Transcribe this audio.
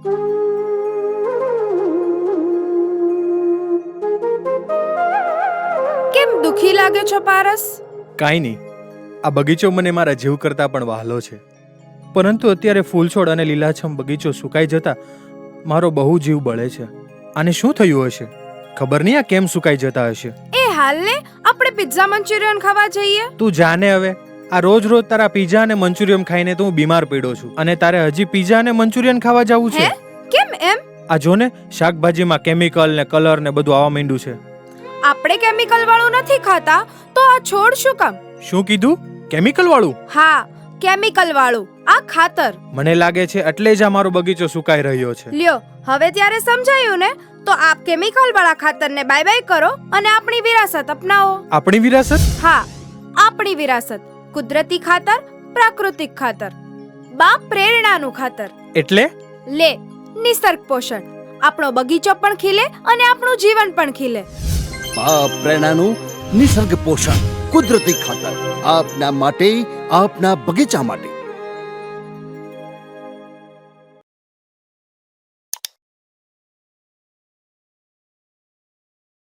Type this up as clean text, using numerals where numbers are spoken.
કેમ દુખી લાગે છો પારસ? કાંઈ નહીં, આ બગીચો મને મારા જીવ કરતા પણ વહાલો છે. પરંતુ અત્યારે ફૂલછોડ અને લીલાછમ બગીચો સુકાઈ જતા મારો બહુ જીવ બળે છે. આને શું થયું હશે? ખબર નહીં આ કેમ સુકાઈ જતા હશે. એ હાલને આપણે પિઝા મંચુરિયન ખાવા જઈએ. તું જાને હવે. આ રોજ રોજ તારા પિઝા અને મંચુરિયન ખાઈને તો હું બીમાર પડ્યો છું, અને તારે હજી પિઝા અને મંચુરિયન ખાવા જવું હે? છે? કેમ એમ? આ જો ને, શાકભાજીમાં કેમિકલ ને કલર ને બધું આવવા માંડ્યું છે. આપણે કેમિકલ વાળું નથી ખાતા, તો આ છોડ શું કામ? શું કીધું? કેમિકલ વાળું? હા, કેમિકલ વાળું. આ ખાતર. મને લાગે છે એટલે જ આ મારો બગીચો સુકાઈ રહ્યો છે. લ્યો, હવે ત્યારે સમજાયું ને? તો આપ કેમિકલ વાળા ખાતરને બાય બાય કરો અને આપણી વિરાસત અપનાવો. આપણી વિરાસત? હા, આપણી વિરાસત. કુદરતી ખાતર, પ્રાકૃતિક ખાતર, બાપ પ્રેરણાનું ખાતર. એટલે? લે, નિસર્ગ પોષણ. આપણો બગીચો પણ ખીલે અને આપણું જીવન પણ ખીલે. બાપ પ્રેરણાનું નિસર્ગ પોષણ, કુદરતી ખાતર, આપના માટે, આપના બગીચા માટે.